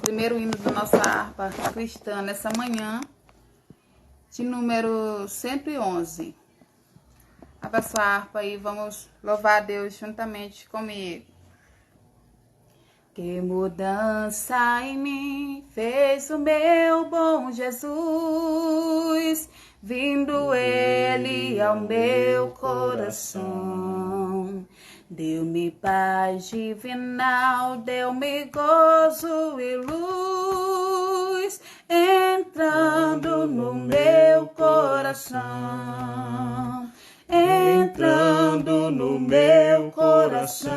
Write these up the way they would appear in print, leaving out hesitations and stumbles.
primeiro hino da nossa harpa cristã nessa manhã, de número 111. Abra sua harpa e vamos louvar a Deus juntamente comigo. Que mudança em mim fez o meu bom Jesus, vindo Ele ao meu coração. Deu-me paz divinal, deu-me gozo e luz, entrando no meu coração. Entrando no meu coração.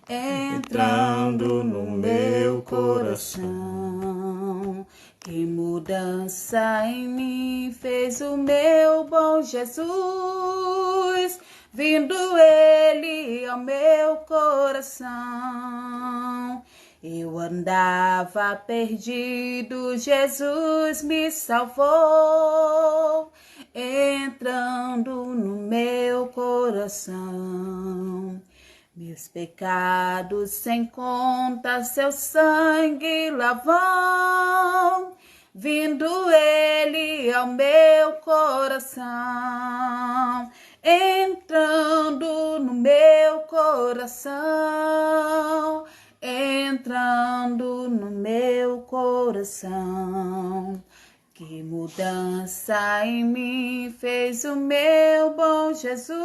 Entrando no meu coração. Que mudança em mim fez o meu bom Jesus, vindo Ele ao meu coração. Eu andava perdido, Jesus me salvou, entrando no meu coração. Meus pecados sem conta, seu sangue lavou, vindo Ele ao meu coração. Entrando no meu coração, entrando no meu coração. Que mudança em mim fez o meu bom Jesus,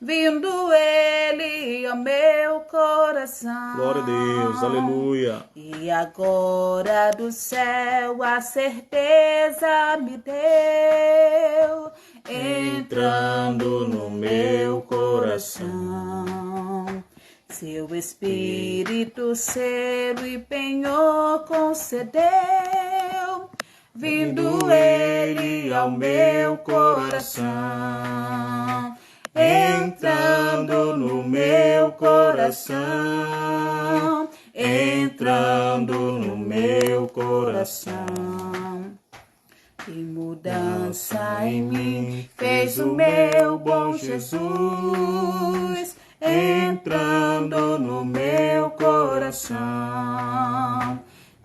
vindo Ele ao meu coração. Glória a Deus, aleluia. E agora do céu a certeza me deu, entrando no meu coração. Seu Espírito seu empenhou, concedeu, vindo Ele ao meu coração. Entrando no meu coração, entrando no meu coração. Que mudança em mim fez o meu bom Jesus, entrando no meu coração.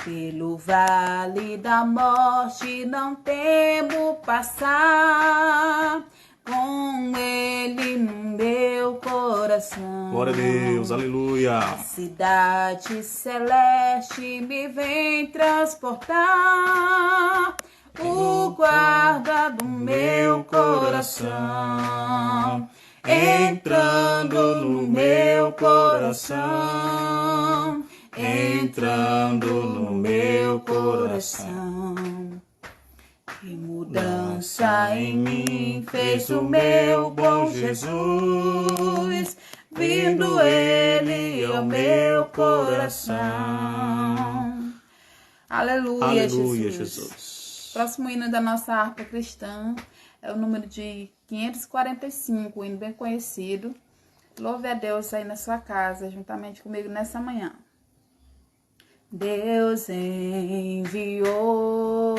Pelo vale da morte não temo passar, com Ele no meu coração. Glória a Deus, aleluia. A cidade celeste me vem transportar, o guarda do meu coração. Entrando no meu coração, entrando no meu coração. Que mudança em mim fez o meu bom Jesus, vindo Ele ao meu coração. Aleluia, Aleluia, Jesus. Jesus. Próximo hino da nossa harpa cristã é o número de 545, um hino bem conhecido. Louve a Deus aí na sua casa, juntamente comigo nessa manhã. Deus enviou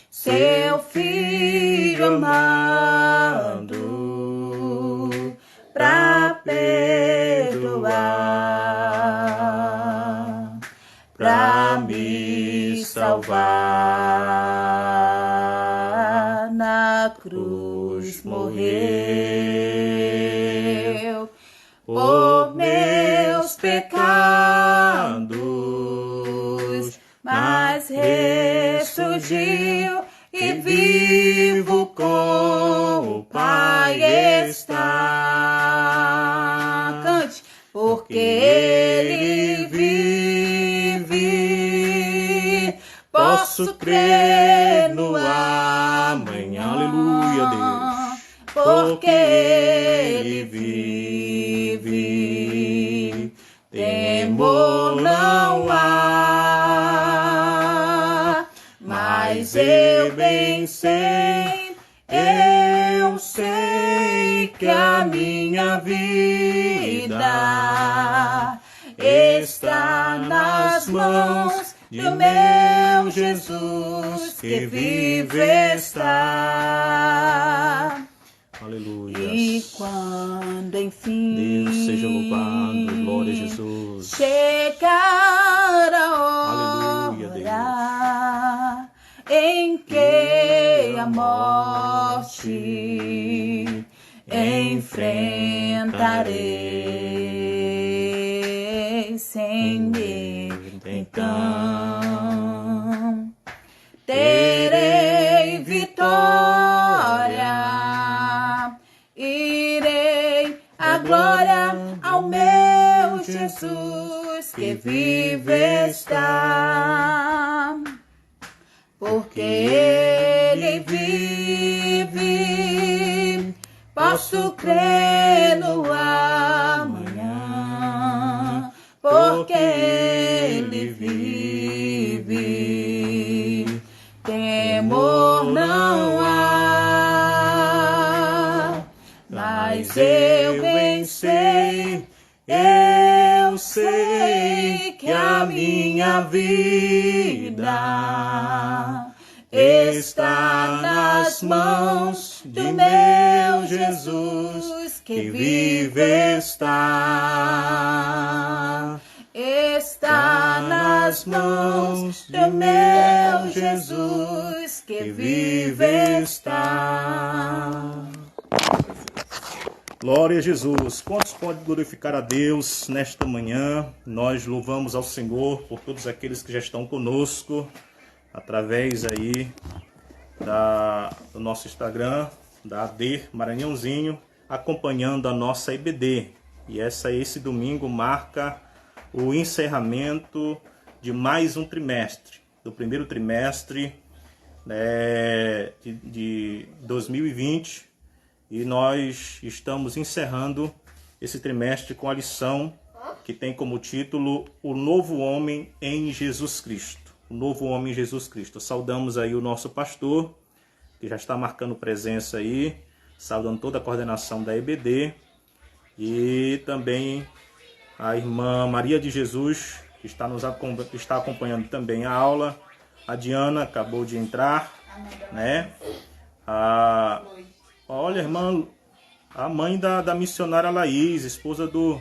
seu Filho amado para perdoar, para me salvar. Na cruz morreu por meus pecados, mas ressurgiu e vivo com o Pai está. Cante, porque Ele vive, posso crer no amanhã. Aleluia, Deus. Porque Ele vive, temor não há. Mas eu bem sei, eu sei que a minha vida está nas mãos do meu Jesus, que vive está. Aleluia. E quando enfim Deus seja louvado. Glória a Jesus. Jesus. Chegar a Aleluia, hora em que a morte enfrentarei sem medo. Então terei vitória, irei a glória ao meu Jesus que vive está, porque Ele vive, posso crer no amanhã, porque Ele vive, temor não há, mas eu venci. Eu sei que a minha vida está nas mãos do meu Jesus que vive está. Está nas mãos do meu Jesus que vive está. Glória a Jesus. Quantos podem glorificar a Deus nesta manhã? Nós louvamos ao Senhor por todos aqueles que já estão conosco através aí do nosso Instagram, da AD Maranhãozinho, acompanhando a nossa EBD. E esse domingo marca o encerramento de mais um trimestre, do primeiro trimestre de 2020. E nós estamos encerrando esse trimestre com a lição que tem como título O Novo Homem em Jesus Cristo. O Novo Homem em Jesus Cristo. Saudamos aí o nosso pastor, que já está marcando presença aí, saudando toda a coordenação da EBD, e também a irmã Maria de Jesus, que está acompanhando também a aula. A Diana acabou de entrar, né? Olha, irmã, a mãe da missionária Laís, esposa do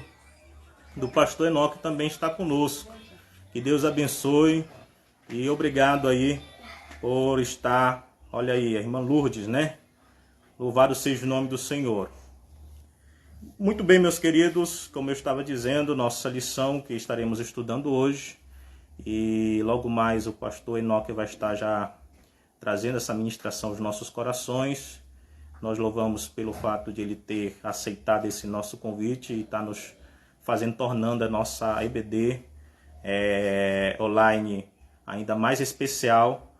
pastor Enoque, também está conosco. Que Deus abençoe e obrigado aí por estar. Olha aí, a irmã Lourdes, né? Louvado seja o nome do Senhor. Muito bem, meus queridos, como eu estava dizendo, nossa lição que estaremos estudando hoje, e logo mais o pastor Enoque vai estar já trazendo essa ministração aos nossos corações. Nós louvamos pelo fato de ele ter aceitado esse nosso convite e estar nos tornando a nossa EBD online ainda mais especial,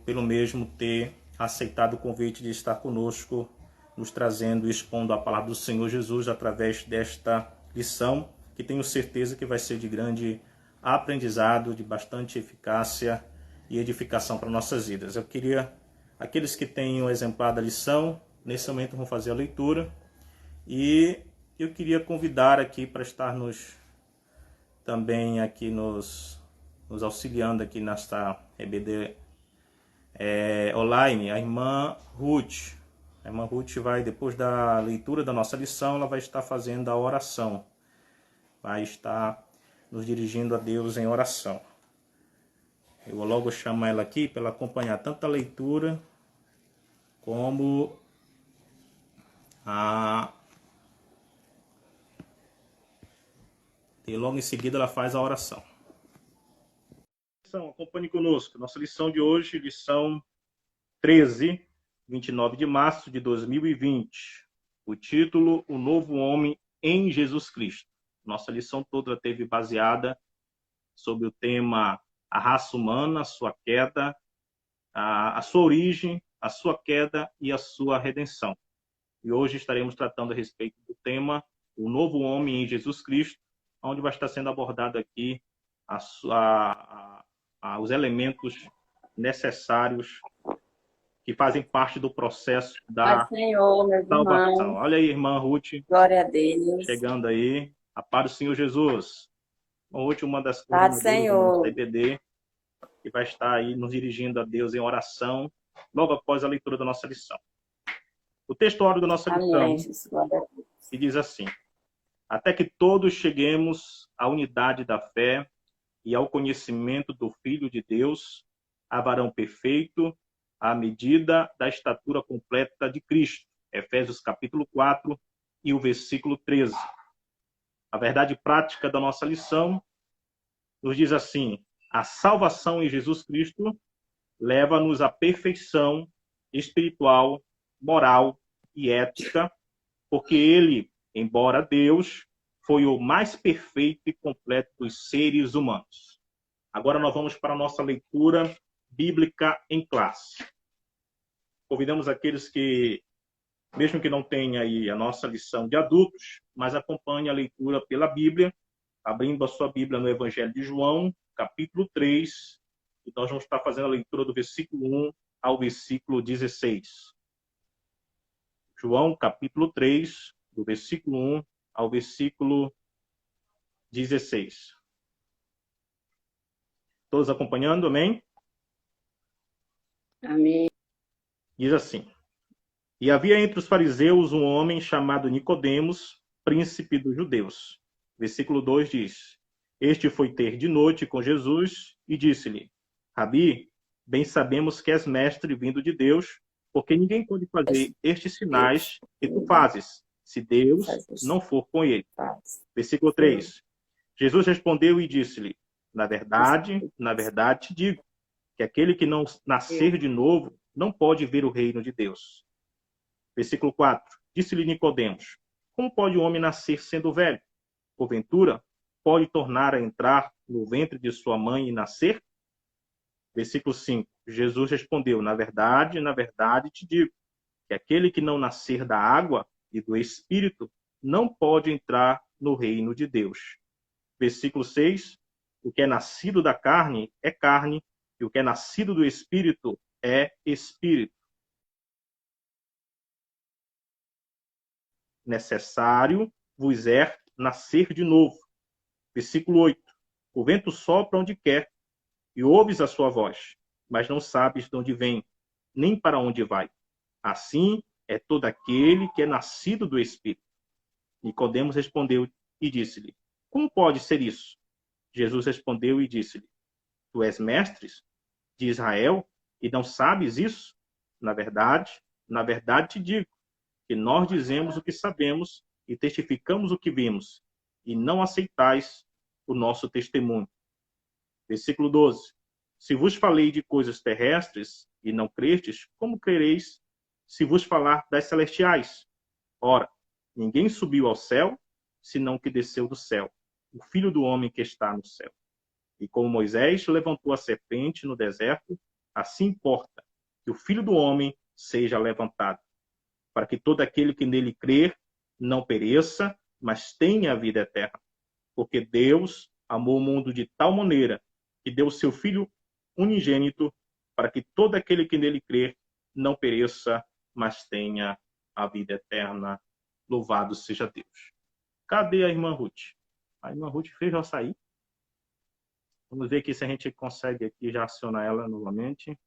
pelo mesmo ter aceitado o convite de estar conosco, nos trazendo e expondo a palavra do Senhor Jesus através desta lição, que tenho certeza que vai ser de grande aprendizado, de bastante eficácia e edificação para nossas vidas. Eu queria... Aqueles que têm um exemplar da lição, nesse momento vão fazer a leitura. E eu queria convidar aqui para estar também aqui nos auxiliando aqui nesta EBD online, a irmã Ruth. A irmã Ruth vai, depois da leitura da nossa lição, ela vai estar fazendo a oração. Vai estar nos dirigindo a Deus em oração. Eu vou logo chamar ela aqui para ela acompanhar tanto a leitura como e logo em seguida ela faz a oração. Acompanhe conosco. Nossa lição de hoje, lição 13, 29 de março de 2020. O título, O Novo Homem em Jesus Cristo. Nossa lição toda teve baseada sobre o tema a raça humana, a sua queda, a sua origem, a sua queda e a sua redenção. E hoje estaremos tratando a respeito do tema o novo homem em Jesus Cristo, onde vai estar sendo abordado aqui os elementos necessários que fazem parte do processo da salvação. Olha aí, irmã Ruth. Glória a Deus. Chegando aí. A paz do Senhor Jesus. A última das coisas da EBD, que vai estar aí nos dirigindo a Deus em oração, logo após a leitura da nossa lição. O texto áureo da nossa lição, que diz assim: até que todos cheguemos à unidade da fé e ao conhecimento do Filho de Deus, a varão perfeito, à medida da estatura completa de Cristo. Efésios capítulo 4 e o versículo 13. A verdade prática da nossa lição nos diz assim: a salvação em Jesus Cristo leva-nos à perfeição espiritual, moral e ética, porque ele, embora Deus, foi o mais perfeito e completo dos seres humanos. Agora nós vamos para a nossa leitura bíblica em classe. Convidamos aqueles que, mesmo que não tenham aí a nossa lição de adultos, mas acompanhem a leitura pela Bíblia, abrindo a sua Bíblia no Evangelho de João, capítulo 3, e nós vamos estar fazendo a leitura do versículo 1 ao versículo 16. João, capítulo 3, do versículo 1 ao versículo 16. Todos acompanhando, amém? Amém. Diz assim: E havia entre os fariseus um homem chamado Nicodemos, príncipe dos judeus. Versículo 2 diz: Este foi ter de noite com Jesus e disse-lhe: Rabi, bem sabemos que és mestre vindo de Deus, porque ninguém pode fazer estes sinais que tu fazes, se Deus não for com ele. Versículo 3. Jesus respondeu e disse-lhe: na verdade te digo, que aquele que não nascer de novo não pode ver o reino de Deus. Versículo 4. Disse-lhe Nicodemos: Como pode o homem nascer sendo velho? Porventura, pode tornar a entrar no ventre de sua mãe e nascer? Versículo 5. Jesus respondeu: na verdade te digo, que aquele que não nascer da água e do Espírito não pode entrar no reino de Deus. Versículo 6. O que é nascido da carne, e o que é nascido do Espírito é espírito. Necessário vos é nascer de novo. Versículo 8. O vento sopra onde quer, e ouves a sua voz, mas não sabes de onde vem, nem para onde vai. Assim é todo aquele que é nascido do Espírito. Nicodemos respondeu e disse-lhe: Como pode ser isso? Jesus respondeu e disse-lhe: Tu és mestre de Israel e não sabes isso? Na verdade te digo que nós dizemos o que sabemos e testificamos o que vimos, e não aceitais o nosso testemunho. Versículo 12. Se vos falei de coisas terrestres e não crestes, como crereis se vos falar das celestiais? Ora, ninguém subiu ao céu, senão o que desceu do céu, o Filho do homem que está no céu. E como Moisés levantou a serpente no deserto, assim importa que o Filho do homem seja levantado, para que todo aquele que nele crer não pereça, mas tenha a vida eterna. Porque Deus amou o mundo de tal maneira que deu o seu Filho unigênito, para que todo aquele que nele crer não pereça, mas tenha a vida eterna. Louvado seja Deus. Cadê a irmã Ruth? A irmã Ruth fez já sair. Vamos ver aqui se a gente consegue aqui já acionar ela novamente.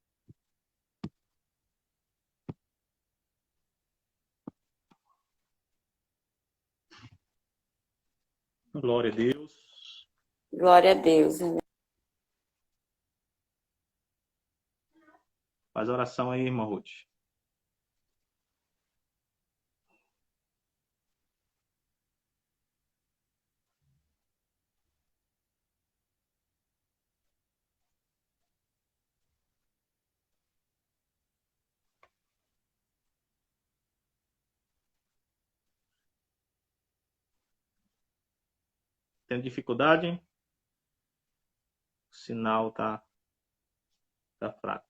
Glória a Deus. Glória a Deus. Amém. Faz a oração aí, irmã Ruth. Tem dificuldade? O sinal tá fraco.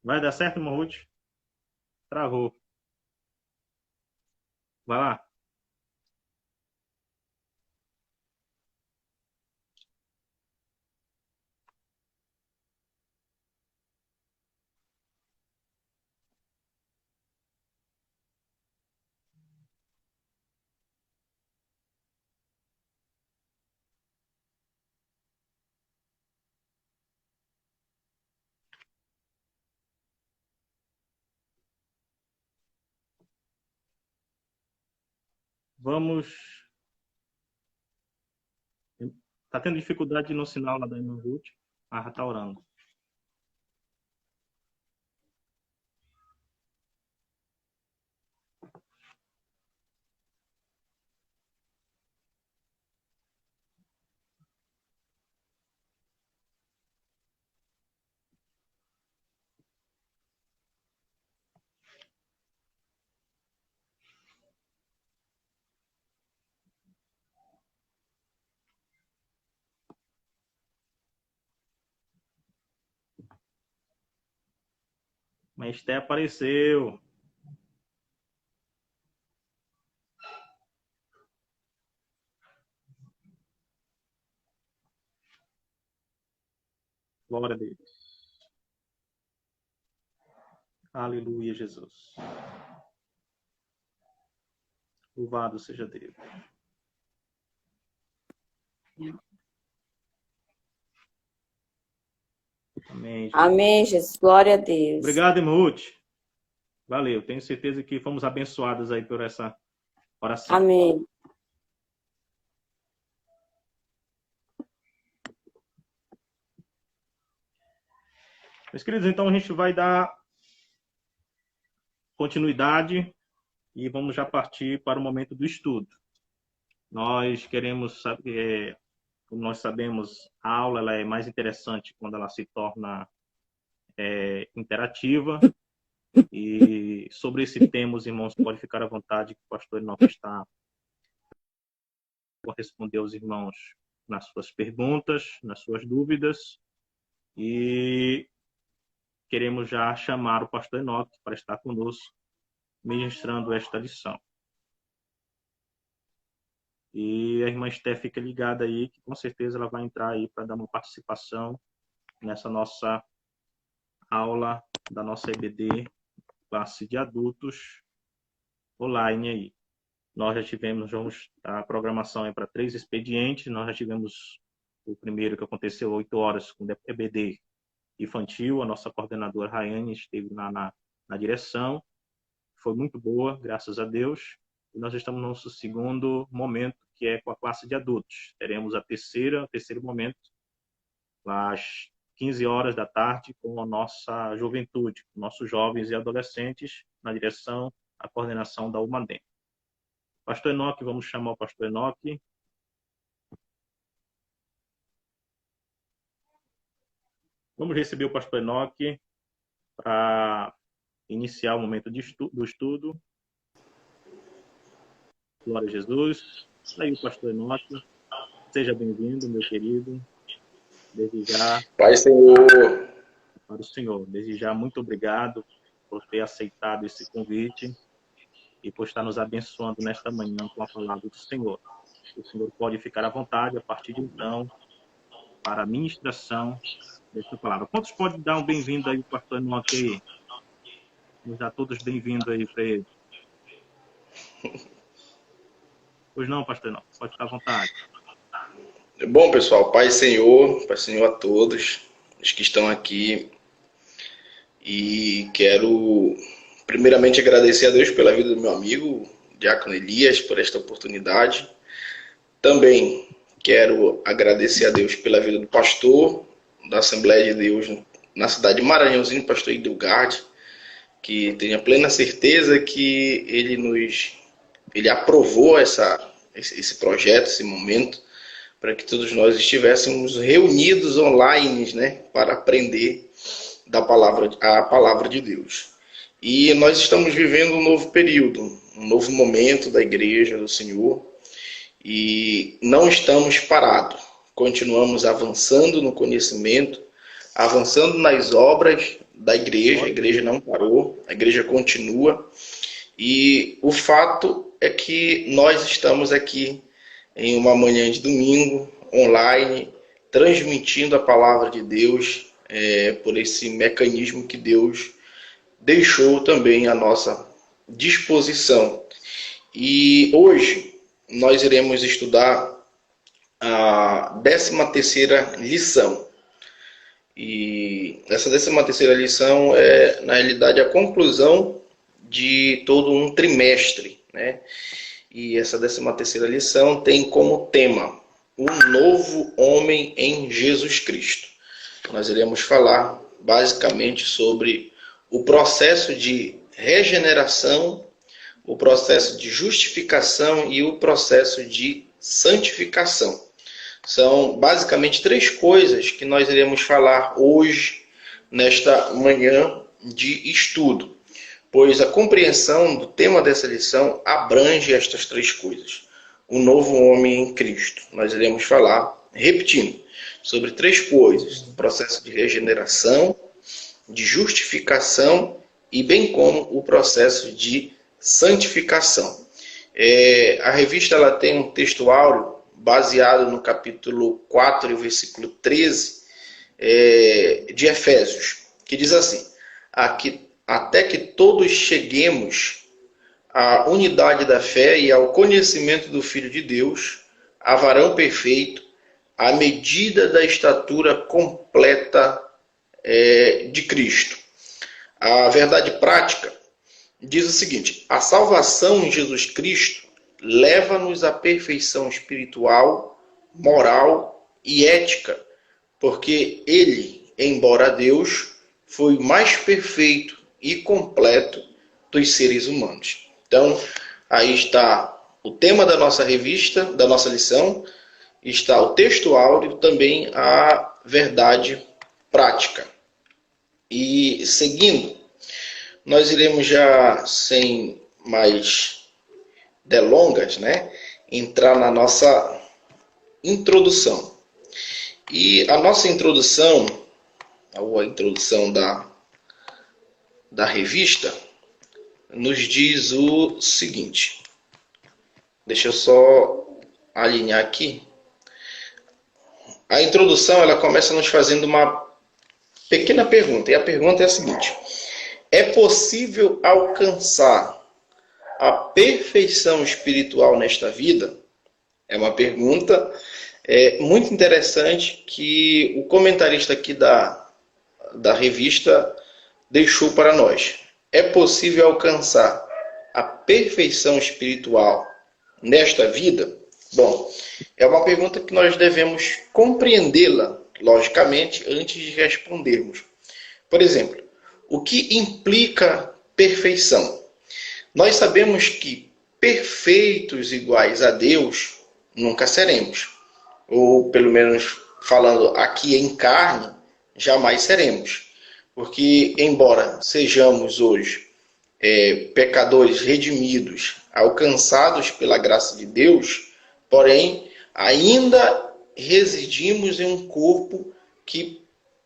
Vai dar certo, irmã Ruth? Travou. Vai lá. Vamos... Tá tendo dificuldade no sinal lá da irmã Ruth? Ah, tá orando. Mas Esté apareceu. Glória a Deus. Aleluia, Jesus. Louvado seja Deus. Amém, Jesus. Amém, Jesus. Glória a Deus. Obrigado, irmã Ruth. Valeu. Tenho certeza que fomos abençoados aí por essa oração. Amém. Meus queridos, então a gente vai dar continuidade e vamos já partir para o momento do estudo. Nós queremos saber, como nós sabemos, a aula ela é mais interessante quando ela se torna interativa. E sobre esse tema, os irmãos podem ficar à vontade, que o pastor Enoque está para responder aos irmãos nas suas perguntas, nas suas dúvidas. E queremos já chamar o pastor Enoque para estar conosco, ministrando esta lição. E a irmã Esté fica ligada aí, que com certeza ela vai entrar aí para dar uma participação nessa nossa aula da nossa EBD, classe de adultos, online aí. Nós já tivemos a programação é para 3 expedientes, nós já tivemos o primeiro que aconteceu 8 horas com EBD infantil, a nossa coordenadora Rayane esteve lá na direção, foi muito boa, graças a Deus. E nós estamos no nosso segundo momento, que é com a classe de adultos. Teremos o terceiro momento, às 15 horas da tarde, com a nossa juventude, com nossos jovens e adolescentes, na direção, a coordenação da UMADEM. Pastor Enoque, vamos chamar o pastor Enoque. Vamos receber o pastor Enoque para iniciar o momento do estudo. Glória a Jesus. Aí o pastor Enoque. Seja bem-vindo, meu querido. Desde já. Pai, Senhor. Para o Senhor. Desde já, muito obrigado por ter aceitado esse convite e por estar nos abençoando nesta manhã com a palavra do Senhor. O Senhor pode ficar à vontade a partir de então para a ministração desta palavra. Quantos podem dar um bem-vindo aí, pastor Enoque aí? Vamos dar todos bem-vindos aí para ele. Pois não, pastor Enoque, pode ficar à vontade. Bom, pessoal, Pai Senhor a todos os que estão aqui. E quero primeiramente agradecer a Deus pela vida do meu amigo, Diácono Elias, por esta oportunidade. Também quero agradecer a Deus pela vida do pastor da Assembleia de Deus na cidade de Maranhãozinho, pastor Idilgard, que tenho plena certeza que ele aprovou esse projeto, esse momento, para que todos nós estivéssemos reunidos online, né, para aprender a palavra de Deus. E nós estamos vivendo um novo período, um novo momento da igreja do Senhor, e não estamos parados. Continuamos avançando no conhecimento, avançando nas obras da igreja. A igreja não parou, a igreja continua. E o fato é que nós estamos aqui em uma manhã de domingo, online, transmitindo a palavra de Deus por esse mecanismo que Deus deixou também à nossa disposição. E hoje nós iremos estudar a 13ª lição. E essa 13ª lição é, na realidade, a conclusão de todo um trimestre, né? E essa 13ª lição tem como tema um novo homem em Jesus Cristo. Nós iremos falar basicamente sobre o processo de regeneração, o processo de justificação e o processo de santificação. São basicamente 3 coisas que nós iremos falar hoje, nesta manhã de estudo, pois a compreensão do tema dessa lição abrange estas 3 coisas. O novo homem em Cristo. Nós iremos falar, repetindo, sobre 3 coisas: o processo de regeneração, de justificação e bem como o processo de santificação. A revista ela tem um texto áureo baseado no capítulo 4 e o versículo 13 de Efésios, que diz assim: até que todos cheguemos à unidade da fé e ao conhecimento do Filho de Deus, a varão perfeito, à medida da estatura completa de Cristo. A verdade prática diz o seguinte: a salvação em Jesus Cristo leva-nos à perfeição espiritual, moral e ética, porque ele, embora Deus, foi o mais perfeito e completo dos seres humanos. Então, aí está o tema da nossa revista, da nossa lição, está o texto áureo, também a verdade prática. E seguindo, nós iremos já, sem mais delongas, entrar na nossa introdução. E a nossa introdução, ou a introdução da revista, nos diz o seguinte. Deixa eu só alinhar aqui. A introdução ela começa nos fazendo uma pequena pergunta. E a pergunta é a seguinte: é possível alcançar a perfeição espiritual nesta vida? É uma pergunta muito interessante que o comentarista aqui da revista deixou para nós. É possível alcançar a perfeição espiritual nesta vida? Bom, é uma pergunta que nós devemos compreendê-la, logicamente, antes de respondermos. Por exemplo, o que implica perfeição? Nós sabemos que perfeitos iguais a Deus nunca seremos. Ou, pelo menos falando aqui em carne, jamais seremos. Porque, embora sejamos hoje pecadores redimidos, alcançados pela graça de Deus, porém, ainda residimos em um corpo que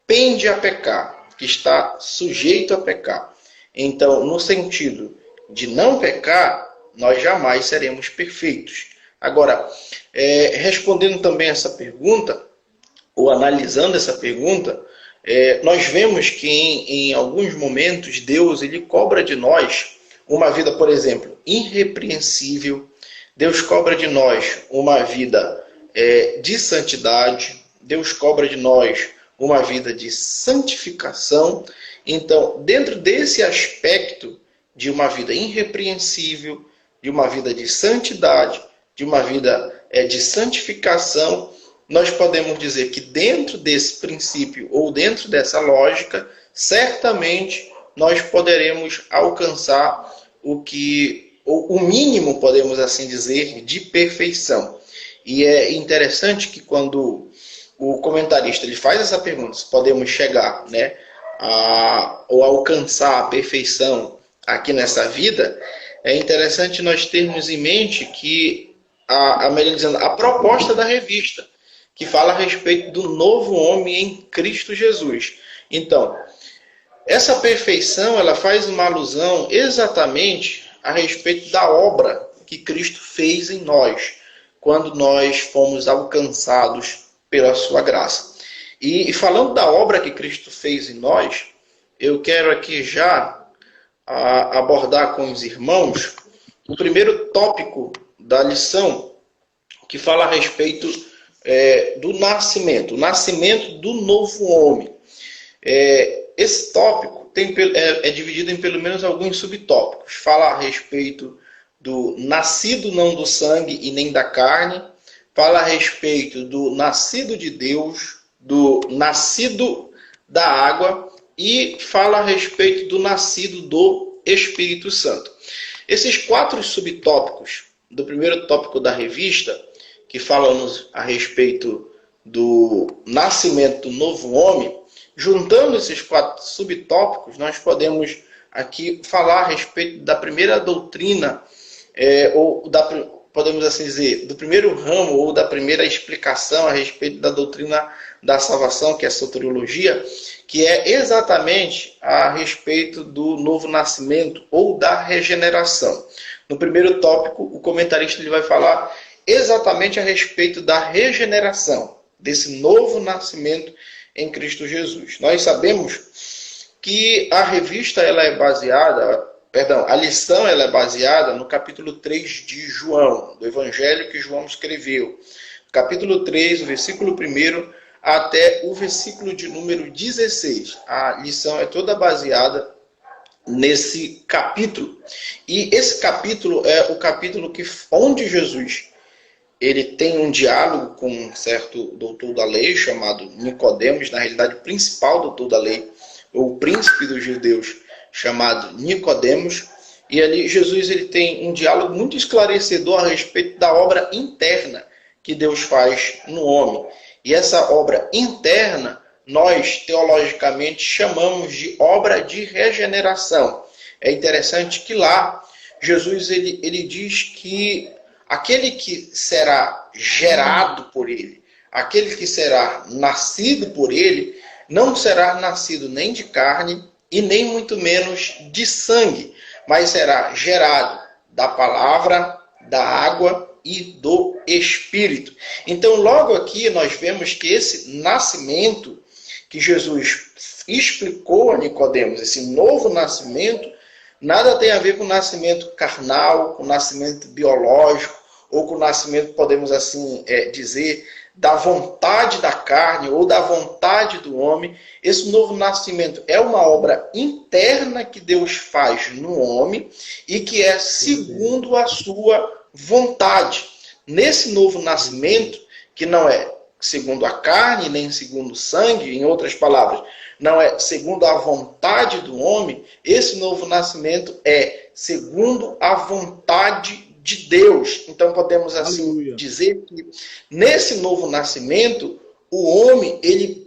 pende a pecar, que está sujeito a pecar. Então, no sentido de não pecar, nós jamais seremos perfeitos. Agora, respondendo também essa pergunta, ou analisando essa pergunta, nós vemos que em alguns momentos Deus ele cobra de nós uma vida, por exemplo, irrepreensível. Deus cobra de nós uma vida de santidade. Deus cobra de nós uma vida de santificação. Então, dentro desse aspecto de uma vida irrepreensível, de uma vida de santidade, de uma vida de santificação, nós podemos dizer que dentro desse princípio ou dentro dessa lógica, certamente nós poderemos alcançar o mínimo, podemos assim dizer, de perfeição. E é interessante que quando o comentarista ele faz essa pergunta, se podemos chegar ou alcançar a perfeição aqui nessa vida, é interessante nós termos em mente que, melhor dizendo, a proposta da revista, que fala a respeito do novo homem em Cristo Jesus. Então, essa perfeição ela faz uma alusão exatamente a respeito da obra que Cristo fez em nós, quando nós fomos alcançados pela sua graça. E falando da obra que Cristo fez em nós, eu quero aqui já abordar com os irmãos o primeiro tópico da lição, que fala a respeito do nascimento, o nascimento do novo homem. Esse tópico é dividido em pelo menos alguns subtópicos. Fala a respeito do nascido não do sangue e nem da carne, fala a respeito do nascido de Deus, do nascido da água e fala a respeito do nascido do Espírito Santo. Esses 4 subtópicos do primeiro tópico da revista, que falam-nos a respeito do nascimento do novo homem, juntando esses 4 subtópicos, nós podemos aqui falar a respeito da primeira doutrina, podemos assim dizer, do primeiro ramo ou da primeira explicação a respeito da doutrina da salvação, que é a soteriologia, que é exatamente a respeito do novo nascimento ou da regeneração. No primeiro tópico, o comentarista ele vai falar exatamente a respeito da regeneração, desse novo nascimento em Cristo Jesus. Nós sabemos que a revista ela é baseada, a lição ela é baseada no capítulo 3 de João, do evangelho que João escreveu. Capítulo 3, o versículo 1 até o versículo de número 16. A lição é toda baseada nesse capítulo. E esse capítulo é o capítulo onde Jesus ele tem um diálogo com um certo doutor da lei chamado Nicodemos, na realidade o principal doutor da lei, ou o príncipe dos judeus, chamado Nicodemos, e ali Jesus ele tem um diálogo muito esclarecedor a respeito da obra interna que Deus faz no homem. E essa obra interna, nós teologicamente chamamos de obra de regeneração. É interessante que lá, Jesus ele diz que aquele que será gerado por ele, aquele que será nascido por ele, não será nascido nem de carne e nem muito menos de sangue, mas será gerado da palavra, da água e do Espírito. Então, logo aqui nós vemos que esse nascimento que Jesus explicou a Nicodemos, esse novo nascimento, nada tem a ver com o nascimento carnal, com o nascimento biológico, ou com o nascimento, podemos assim dizer, da vontade da carne ou da vontade do homem. Esse novo nascimento é uma obra interna que Deus faz no homem e que é segundo a sua vontade. Nesse novo nascimento, que não é segundo a carne, nem segundo o sangue, em outras palavras, não é segundo a vontade do homem, esse novo nascimento é segundo a vontade de Deus. Então podemos assim dizer que nesse novo nascimento, o homem, ele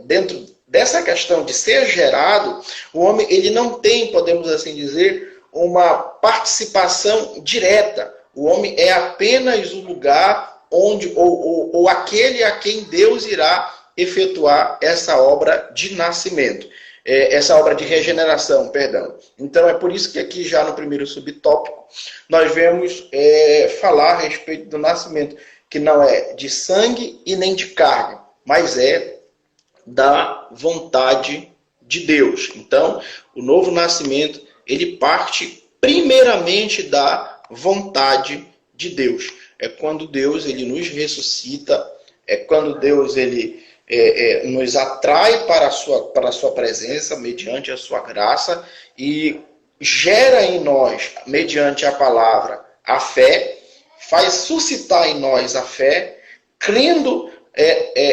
dentro dessa questão de ser gerado, o homem ele não tem, podemos assim dizer, uma participação direta. O homem é apenas o lugar onde, ou aquele a quem Deus irá efetuar essa obra de nascimento, essa obra de regeneração, perdão. Então é por isso que aqui já no primeiro subtópico nós vemos falar a respeito do nascimento, que não é de sangue e nem de carne, mas é da vontade de Deus. Então o novo nascimento ele parte primeiramente da vontade de Deus. É quando Deus ele nos ressuscita, é quando Deus ele nos atrai para a sua presença mediante a sua graça e gera em nós, mediante a palavra, a fé, faz suscitar em nós a fé, crendo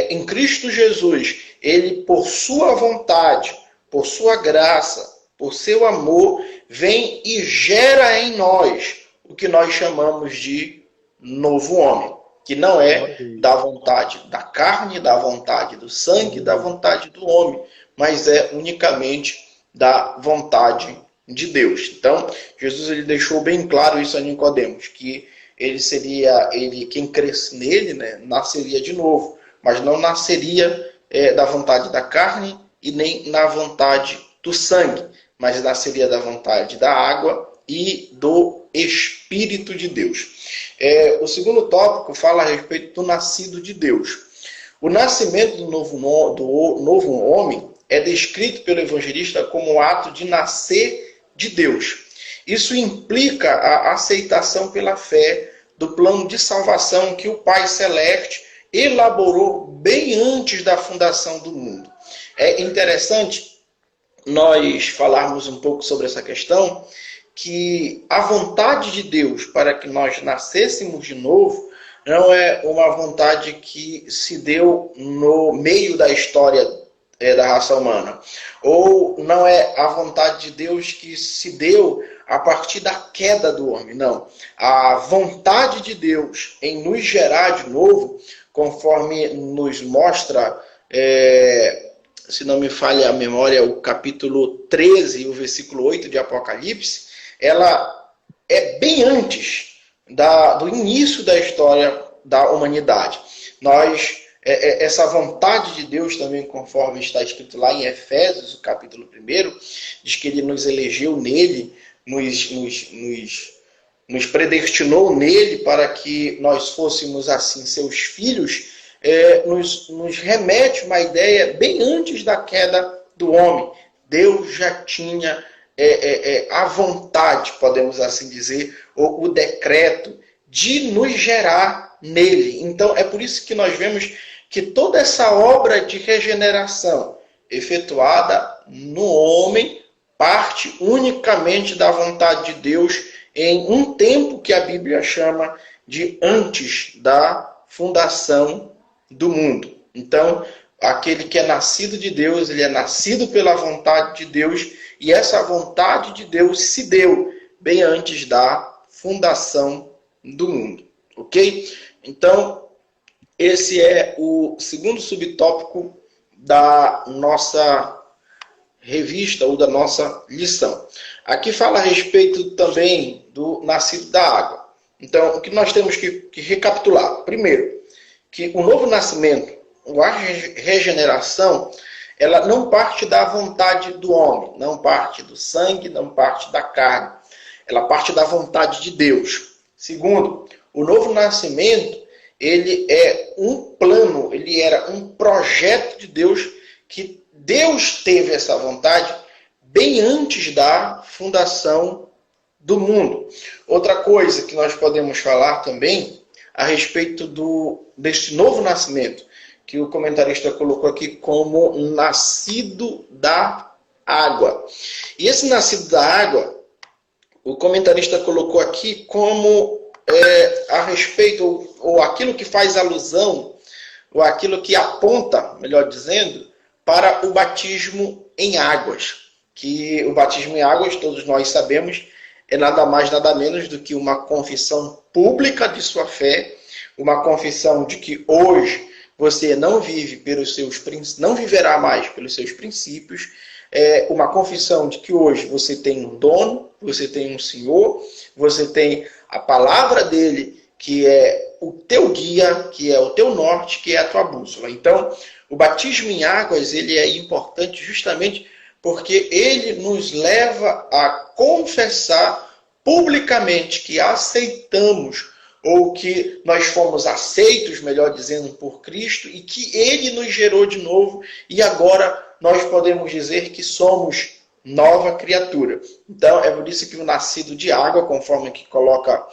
em Cristo Jesus. Ele, por sua vontade, por sua graça, por seu amor, vem e gera em nós o que nós chamamos de novo homem, que não é da vontade da carne, da vontade do sangue, da vontade do homem, mas é unicamente da vontade de Deus. Então, Jesus ele deixou bem claro isso a Nicodemos, que ele quem cresce nele, né, nasceria de novo, mas não nasceria da vontade da carne e nem na vontade do sangue, mas nasceria da vontade da água e do Espírito de Deus. O segundo tópico fala a respeito do nascido de Deus. O nascimento do novo homem é descrito pelo evangelista como o ato de nascer de Deus. Isso implica a aceitação pela fé do plano de salvação que o Pai Celeste elaborou bem antes da fundação do mundo. É interessante nós falarmos um pouco sobre essa questão, que a vontade de Deus para que nós nascêssemos de novo não é uma vontade que se deu no meio da história da raça humana. Ou não é a vontade de Deus que se deu a partir da queda do homem. Não. A vontade de Deus em nos gerar de novo, conforme nos mostra, se não me falha a memória, o capítulo 13, o versículo 8 de Apocalipse, ela é bem antes do início da história da humanidade. Essa vontade de Deus também, conforme está escrito lá em Efésios, o capítulo 1, diz que Ele nos elegeu nele, nos predestinou nele para que nós fôssemos assim seus filhos, nos remete uma ideia bem antes da queda do homem. Deus já tinha a vontade, podemos assim dizer, o decreto de nos gerar nele. Então é por isso que nós vemos que toda essa obra de regeneração efetuada no homem parte unicamente da vontade de Deus em um tempo que a Bíblia chama de antes da fundação do mundo. Então, aquele que é nascido de Deus, ele é nascido pela vontade de Deus, e essa vontade de Deus se deu bem antes da fundação do mundo. Ok? Então, esse é o segundo subtópico da nossa revista ou da nossa lição. Aqui fala a respeito também do nascido da água. Então, o que nós temos que recapitular? Primeiro, que o novo nascimento, a regeneração, ela não parte da vontade do homem, não parte do sangue, não parte da carne. Ela parte da vontade de Deus. Segundo, o novo nascimento, ele é um plano, ele era um projeto de Deus, que Deus teve essa vontade bem antes da fundação do mundo. Outra coisa que nós podemos falar também a respeito deste novo nascimento, que o comentarista colocou aqui como nascido da água. E esse nascido da água, o comentarista colocou aqui como a respeito, ou aquilo que faz alusão, ou aquilo que aponta, melhor dizendo, para o batismo em águas. Que o batismo em águas, todos nós sabemos, é nada mais, nada menos do que uma confissão pública de sua fé, uma confissão de que hoje você não viverá mais pelos seus princípios, uma confissão de que hoje você tem um dono, você tem um Senhor, você tem a palavra dele, que é o teu guia, que é o teu norte, que é a tua bússola. Então, o batismo em águas, ele é importante justamente porque ele nos leva a confessar publicamente que aceitamos, ou que nós fomos aceitos, melhor dizendo, por Cristo, e que ele nos gerou de novo, e agora nós podemos dizer que somos nova criatura. Então, é por isso que o nascido de água, conforme que coloca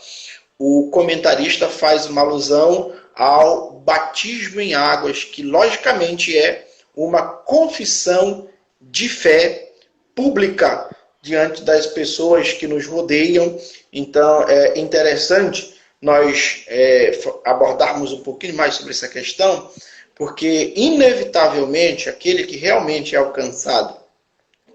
o comentarista, faz uma alusão ao batismo em águas, que logicamente é uma confissão de fé pública diante das pessoas que nos rodeiam. Então, é interessante nós abordarmos um pouquinho mais sobre essa questão, porque, inevitavelmente, aquele que realmente é alcançado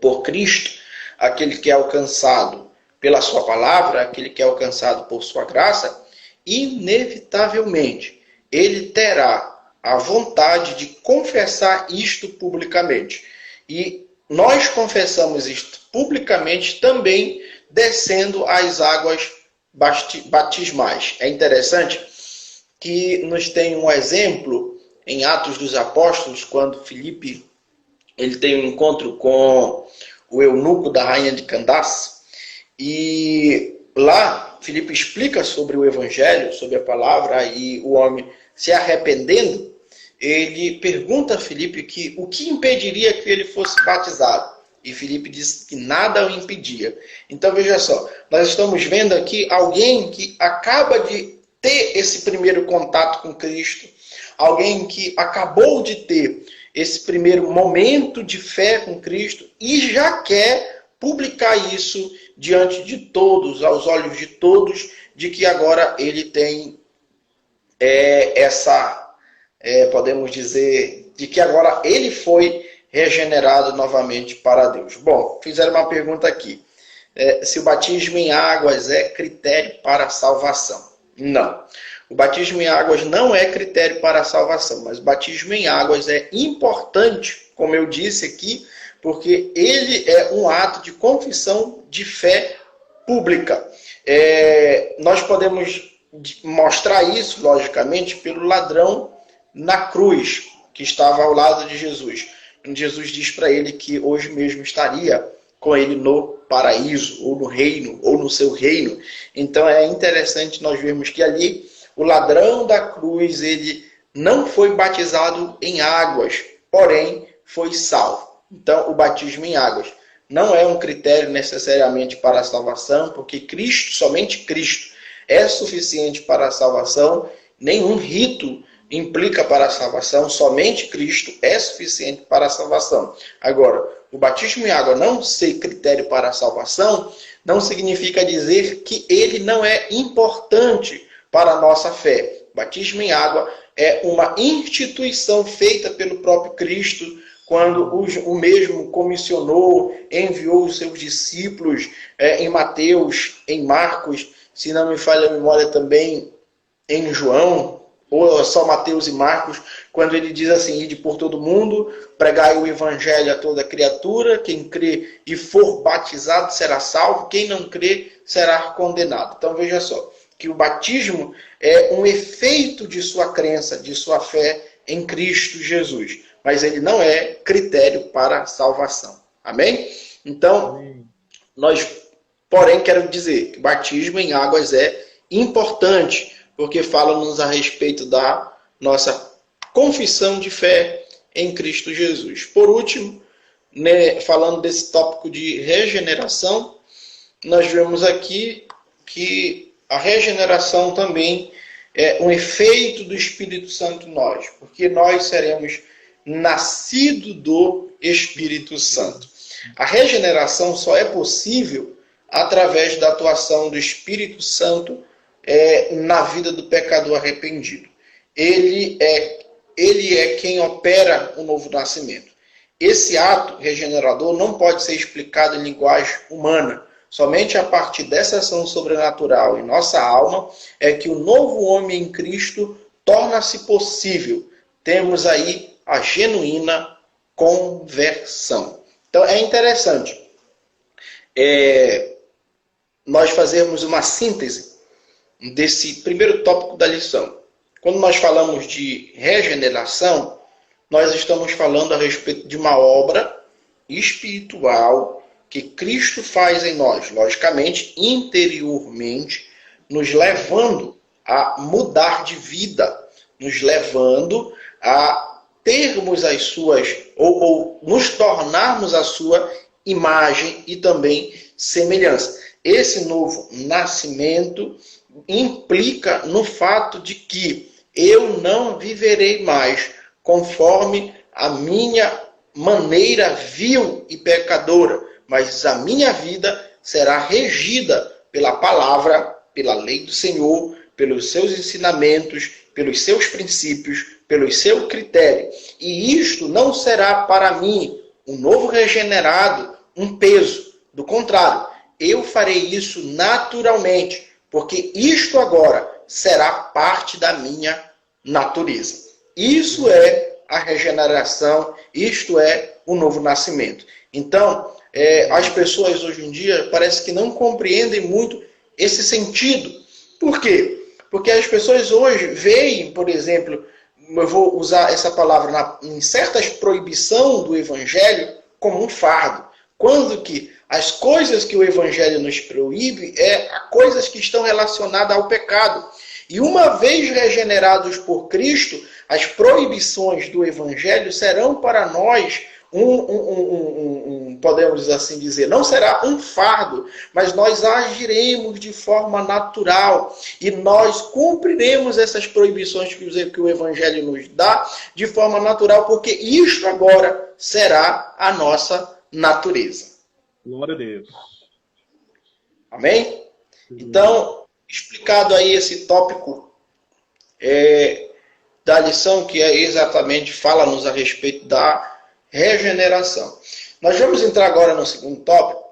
por Cristo, aquele que é alcançado pela sua palavra, aquele que é alcançado por sua graça, inevitavelmente, ele terá a vontade de confessar isto publicamente. E nós confessamos isto publicamente também descendo as águas batismais. É interessante que nos tem um exemplo em Atos dos Apóstolos, quando Filipe ele tem um encontro com o eunuco da rainha de Candace, e lá Filipe explica sobre o evangelho, sobre a palavra, e o homem se arrependendo, ele pergunta a Filipe o que impediria que ele fosse batizado. E Filipe disse que nada o impedia. Então veja só, nós estamos vendo aqui alguém que acaba de ter esse primeiro contato com Cristo, alguém que acabou de ter esse primeiro momento de fé com Cristo e já quer publicar isso diante de todos, aos olhos de todos, de que agora ele tem podemos dizer, de que agora ele foi regenerado novamente para Deus. Bom, fizeram uma pergunta aqui. Se o batismo em águas é critério para a salvação. Não. O batismo em águas não é critério para a salvação, mas o batismo em águas é importante, como eu disse aqui, porque ele é um ato de confissão de fé pública. Nós podemos mostrar isso, logicamente, pelo ladrão na cruz, que estava ao lado de Jesus. Jesus diz para ele que hoje mesmo estaria com ele no paraíso, ou no reino, ou no seu reino. Então é interessante nós vermos que ali o ladrão da cruz, ele não foi batizado em águas, porém foi salvo. Então o batismo em águas não é um critério necessariamente para a salvação, porque Cristo, somente Cristo, é suficiente para a salvação. Nenhum rito implica para a salvação, somente Cristo é suficiente para a salvação. Agora, o batismo em água não ser critério para a salvação, não significa dizer que ele não é importante para a nossa fé. O batismo em água é uma instituição feita pelo próprio Cristo, quando o mesmo comissionou, enviou os seus discípulos em Mateus, em Marcos, se não me falha a memória também em João, ou só Mateus e Marcos, quando ele diz assim: ide por todo mundo, pregai o evangelho a toda criatura, quem crê e for batizado será salvo, quem não crê será condenado. Então veja só, que o batismo é um efeito de sua crença, de sua fé em Cristo Jesus, mas ele não é critério para a salvação. Amém? Então, porém, quero dizer que o batismo em águas é importante, porque fala-nos a respeito da nossa confissão de fé em Cristo Jesus. Por último, falando desse tópico de regeneração, nós vemos aqui que a regeneração também é um efeito do Espírito Santo em nós, porque nós seremos nascidos do Espírito Santo. A regeneração só é possível através da atuação do Espírito Santo na vida do pecador arrependido. Ele é quem opera o novo nascimento. Esse ato regenerador não pode ser explicado em linguagem humana. Somente a partir dessa ação sobrenatural em nossa alma é que o novo homem em Cristo torna-se possível. Temos aí a genuína conversão. Então é interessante nós fazermos uma síntese desse primeiro tópico da lição. Quando nós falamos de regeneração, nós estamos falando a respeito de uma obra espiritual que Cristo faz em nós, logicamente, interiormente, nos levando a mudar de vida, nos levando a termos as suas, ou nos tornarmos a sua imagem e também semelhança. Esse novo nascimento implica no fato de que eu não viverei mais conforme a minha maneira vil e pecadora, mas a minha vida será regida pela palavra, pela lei do Senhor, pelos seus ensinamentos, pelos seus princípios, pelo seu critério. E isto não será para mim, um novo regenerado, um peso. Do contrário, eu farei isso naturalmente, porque isto agora será parte da minha natureza. Isso é a regeneração, isto é o novo nascimento. Então, as pessoas hoje em dia parece que não compreendem muito esse sentido. Por quê? Porque as pessoas hoje veem, por exemplo, eu vou usar essa palavra em certas proibições do Evangelho como um fardo. Quando que as coisas que o Evangelho nos proíbe coisas que estão relacionadas ao pecado. E uma vez regenerados por Cristo, as proibições do Evangelho serão para nós podemos assim dizer, não será um fardo, mas nós agiremos de forma natural e nós cumpriremos essas proibições que o Evangelho nos dá de forma natural, porque isto agora será a nossa natureza. Glória a Deus. Amém? Então, explicado aí esse tópico da lição, que é exatamente, fala-nos a respeito da regeneração. Nós vamos entrar agora no segundo tópico,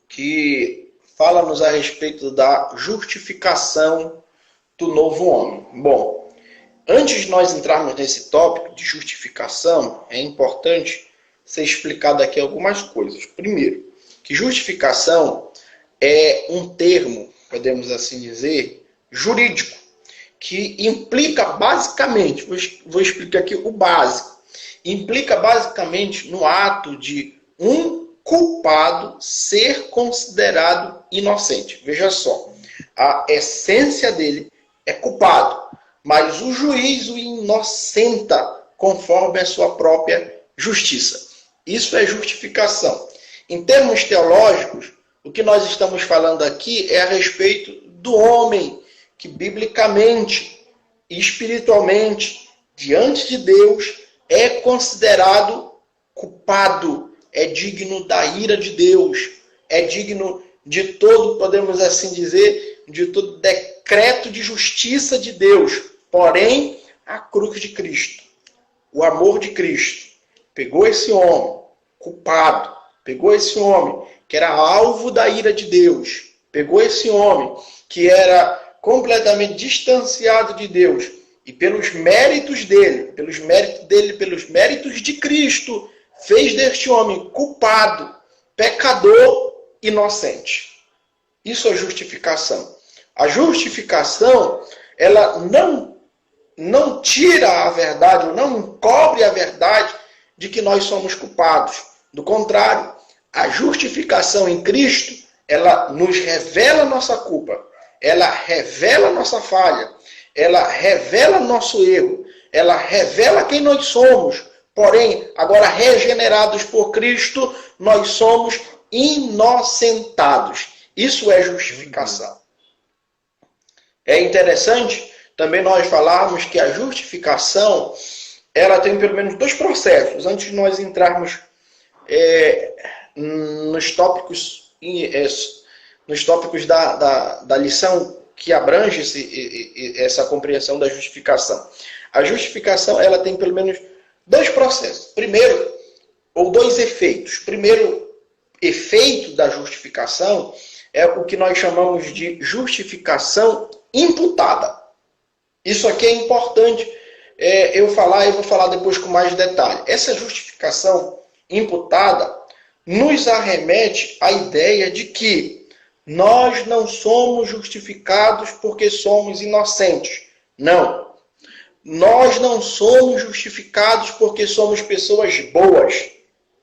que fala-nos a respeito da justificação do novo homem. Bom, antes de nós entrarmos nesse tópico de justificação, é importante ser explicado aqui algumas coisas. Primeiro, que justificação é um termo, podemos assim dizer, jurídico, que implica basicamente, vou explicar aqui o básico, implica basicamente no ato de um culpado ser considerado inocente. Veja só, a essência dele é culpado, mas o juiz o inocenta conforme a sua própria justiça. Isso é justificação. Em termos teológicos, o que nós estamos falando aqui é a respeito do homem que biblicamente e espiritualmente, diante de Deus, é considerado culpado, é digno da ira de Deus, é digno de todo, podemos assim dizer, de todo decreto de justiça de Deus. Porém, a cruz de Cristo, o amor de Cristo, pegou esse homem culpado, pegou esse homem que era alvo da ira de Deus, pegou esse homem que era completamente distanciado de Deus, e pelos méritos dele, pelos méritos de Cristo, fez deste homem culpado, pecador, inocente. Isso é justificação. A justificação, ela não tira a verdade, não encobre a verdade de que nós somos culpados. Do contrário, a justificação em Cristo, ela nos revela nossa culpa, ela revela nossa falha, ela revela nosso erro, ela revela quem nós somos. Porém, agora regenerados por Cristo, nós somos inocentados. Isso é justificação. É interessante também nós falarmos que a justificação, ela tem pelo menos dois processos. Antes de nós entrarmos nos tópicos da lição que abrange essa compreensão da justificação. A justificação, ela tem pelo menos dois processos. Primeiro, ou dois efeitos. Primeiro efeito da justificação é o que nós chamamos de justificação imputada. Isso aqui é importante eu vou falar depois com mais detalhe. Essa justificação imputada nos arremete à ideia de que nós não somos justificados porque somos inocentes. Não. Nós não somos justificados porque somos pessoas boas.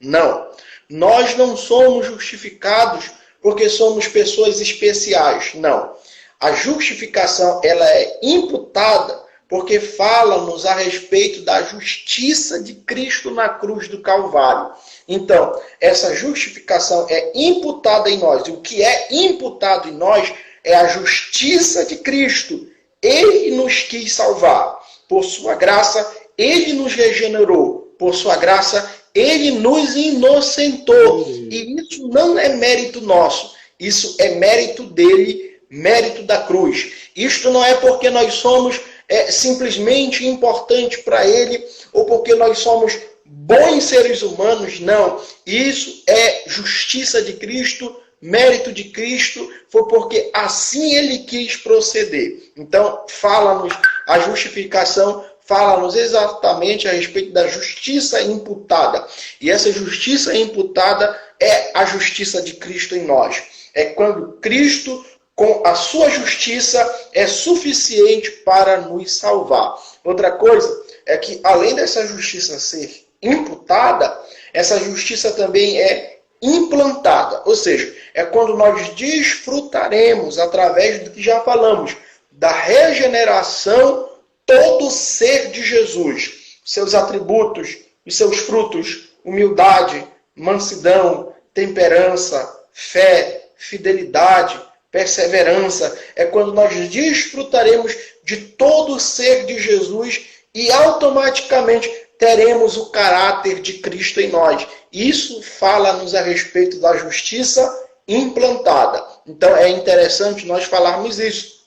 Não. Nós não somos justificados porque somos pessoas especiais. Não. A justificação, ela é imputada porque fala-nos a respeito da justiça de Cristo na cruz do Calvário. Então, essa justificação é imputada em nós. E o que é imputado em nós é a justiça de Cristo. Ele nos quis salvar. Por sua graça, Ele nos regenerou. Por sua graça, Ele nos inocentou. E isso não é mérito nosso. Isso é mérito dele, mérito da cruz. Isto não é porque nós somos simplesmente importantes para Ele ou porque nós somos bons seres humanos. Não. Isso é justiça de Cristo, mérito de Cristo, foi porque assim Ele quis proceder. Então, fala-nos a justificação, fala-nos exatamente a respeito da justiça imputada. E essa justiça imputada é a justiça de Cristo em nós. É quando Cristo, com a sua justiça, é suficiente para nos salvar. Outra coisa é que, além dessa justiça ser imputada, essa justiça também é implantada. Ou seja, é quando nós desfrutaremos, através do que já falamos, da regeneração, todo o ser de Jesus. Seus atributos, os seus frutos, humildade, mansidão, temperança, fé, fidelidade, perseverança. É quando nós desfrutaremos de todo o ser de Jesus e automaticamente teremos o caráter de Cristo em nós. Isso fala-nos a respeito da justiça implantada. Então é interessante nós falarmos isso,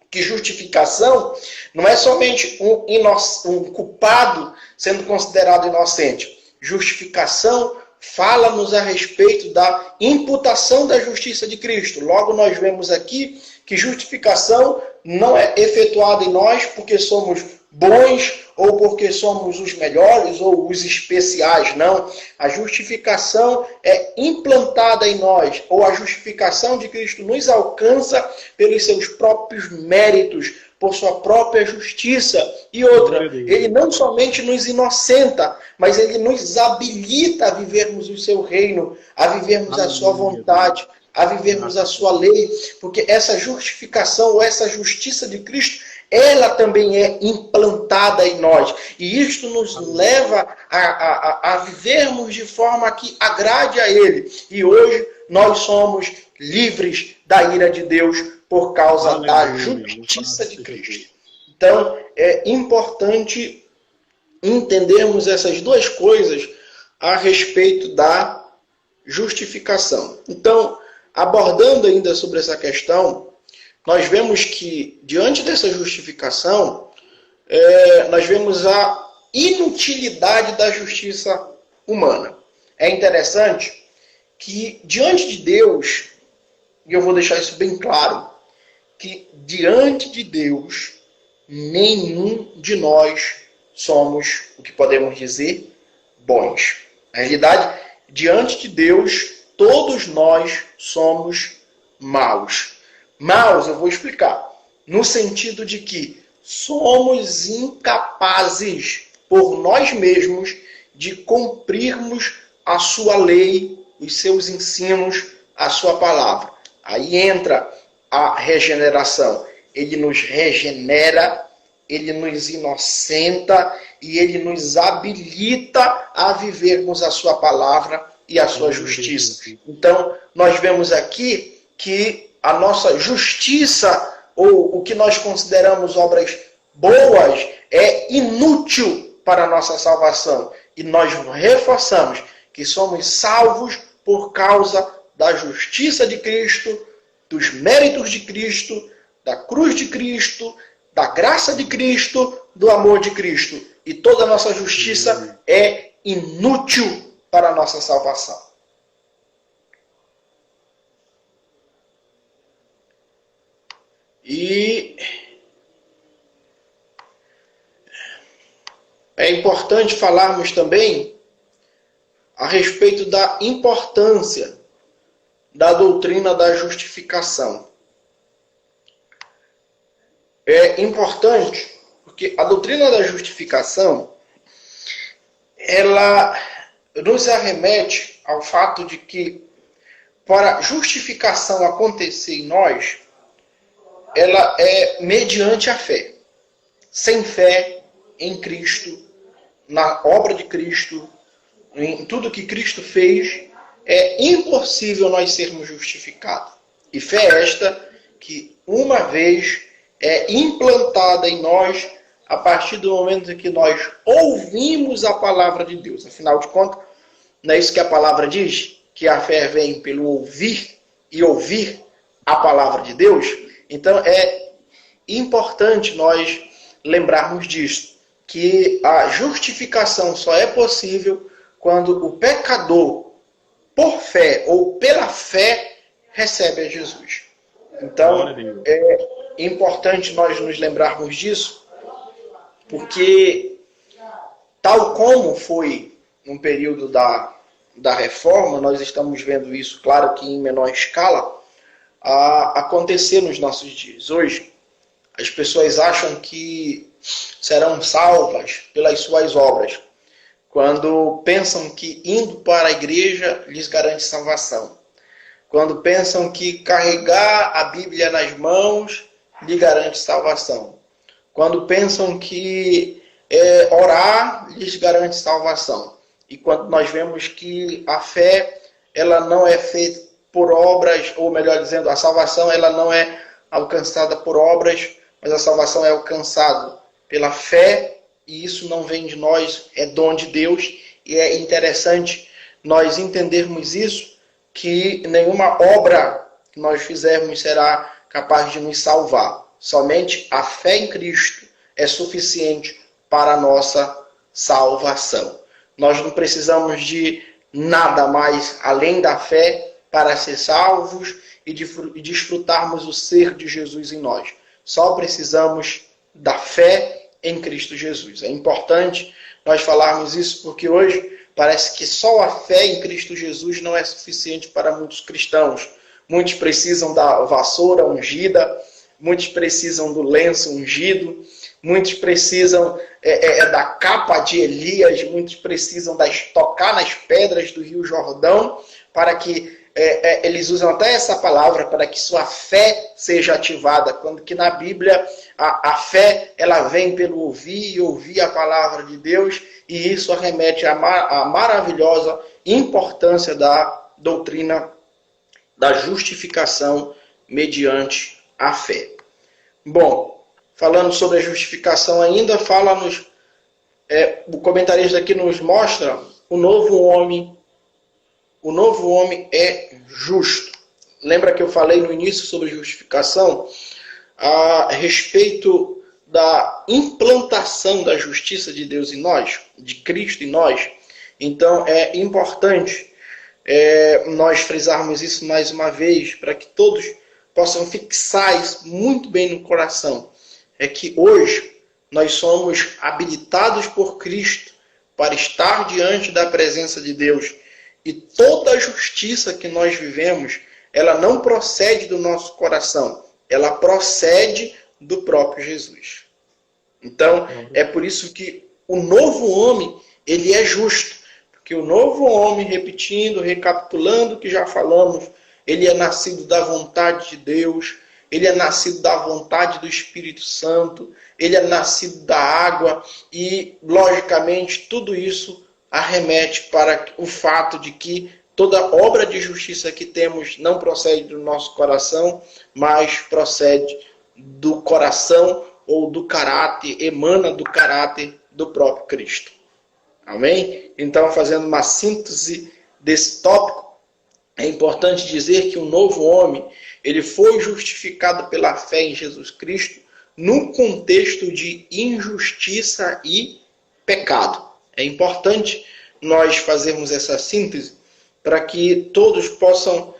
que justificação não é somente um culpado sendo considerado inocente. Justificação fala-nos a respeito da imputação da justiça de Cristo. Logo nós vemos aqui que justificação não é efetuada em nós porque somos bons ou porque somos os melhores ou os especiais, não. A justificação é implantada em nós, ou a justificação de Cristo nos alcança pelos seus próprios méritos, por sua própria justiça. E outra, ele não somente nos inocenta, mas ele nos habilita a vivermos o seu reino, a vivermos a sua vontade, a vivermos a sua lei, porque essa justificação ou essa justiça de Cristo, ela também é implantada em nós. E isto nos leva a vivermos de forma que agrade a Ele. E hoje nós somos livres da ira de Deus por causa da justiça de Cristo. Então, é importante entendermos essas duas coisas a respeito da justificação. Então, abordando ainda sobre essa questão, nós vemos que, diante dessa justificação, nós vemos a inutilidade da justiça humana. É interessante que, diante de Deus, e eu vou deixar isso bem claro, que diante de Deus, nenhum de nós somos, o que podemos dizer, bons. Na realidade, diante de Deus, todos nós somos maus. Maus, eu vou explicar. No sentido de que somos incapazes, por nós mesmos, de cumprirmos a sua lei, os seus ensinos, a sua palavra. Aí entra a regeneração. Ele nos regenera, ele nos inocenta e ele nos habilita a vivermos a sua palavra e a sua justiça. Então, nós vemos aqui que a nossa justiça, ou o que nós consideramos obras boas, é inútil para a nossa salvação. E nós reforçamos que somos salvos por causa da justiça de Cristo, dos méritos de Cristo, da cruz de Cristo, da graça de Cristo, do amor de Cristo. E toda a nossa justiça é inútil para a nossa salvação. E é importante falarmos também a respeito da importância da doutrina da justificação. É importante porque a doutrina da justificação, ela nos arremete ao fato de que, para a justificação acontecer em nós, ela é mediante a fé. Sem fé em Cristo, na obra de Cristo, em tudo que Cristo fez, é impossível nós sermos justificados. E fé esta que, uma vez é implantada em nós, a partir do momento em que nós ouvimos a palavra de Deus. Afinal de contas, não é isso que a palavra diz? Que a fé vem pelo ouvir e ouvir a palavra de Deus? Então é importante nós lembrarmos disso, que a justificação só é possível quando o pecador, por fé ou pela fé, recebe a Jesus. Então é importante nós nos lembrarmos disso, porque tal como foi no período da reforma, nós estamos vendo isso, claro que em menor escala, a acontecer nos nossos dias. Hoje, as pessoas acham que serão salvas pelas suas obras, quando pensam que indo para a igreja lhes garante salvação, quando pensam que carregar a Bíblia nas mãos lhe garante salvação, quando pensam que orar lhes garante salvação, e quando nós vemos que a fé ela não é feita por obras, ou melhor dizendo, a salvação ela não é alcançada por obras, mas a salvação é alcançada pela fé e isso não vem de nós, é dom de Deus, e é interessante nós entendermos isso, que nenhuma obra que nós fizermos será capaz de nos salvar. Somente a fé em Cristo é suficiente para a nossa salvação. Nós não precisamos de nada mais além da fé para ser salvos e desfrutarmos o ser de Jesus em nós. Só precisamos da fé em Cristo Jesus. É importante nós falarmos isso porque hoje parece que só a fé em Cristo Jesus não é suficiente para muitos cristãos. Muitos precisam da vassoura ungida, muitos precisam do lenço ungido, muitos precisam da capa de Elias, muitos precisam tocar nas pedras do Rio Jordão, para que eles usam até essa palavra, para que sua fé seja ativada, quando que na Bíblia a fé ela vem pelo ouvir e ouvir a palavra de Deus, e isso arremete à maravilhosa importância da doutrina da justificação mediante a fé. Bom, falando sobre a justificação ainda, o comentarista aqui nos mostra o novo homem. O novo homem é justo. Lembra que eu falei no início sobre justificação a respeito da implantação da justiça de Deus em nós, de Cristo em nós? Então é importante nós frisarmos isso mais uma vez, para que todos possam fixar isso muito bem no coração. É que hoje nós somos habilitados por Cristo para estar diante da presença de Deus. E toda a justiça que nós vivemos, ela não procede do nosso coração, ela procede do próprio Jesus. Então, é por isso que o novo homem, ele é justo. Porque o novo homem, repetindo, recapitulando o que já falamos, ele é nascido da vontade de Deus, ele é nascido da vontade do Espírito Santo, ele é nascido da água e, logicamente, tudo isso arremete para o fato de que toda obra de justiça que temos não procede do nosso coração, mas procede do coração ou do caráter, emana do caráter do próprio Cristo. Amém? Então, fazendo uma síntese desse tópico, é importante dizer que o novo homem, ele foi justificado pela fé em Jesus Cristo no contexto de injustiça e pecado. É importante nós fazermos essa síntese para que todos possam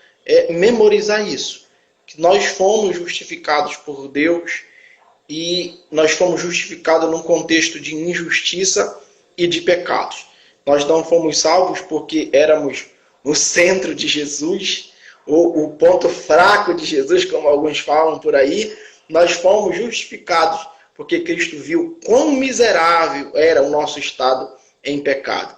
memorizar isso. Que nós fomos justificados por Deus e nós fomos justificados num contexto de injustiça e de pecados. Nós não fomos salvos porque éramos o centro de Jesus, ou o ponto fraco de Jesus, como alguns falam por aí. Nós fomos justificados porque Cristo viu quão miserável era o nosso estado em pecado.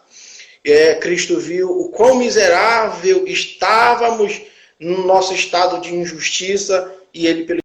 Cristo viu o quão miserável estávamos no nosso estado de injustiça, e ele, pelo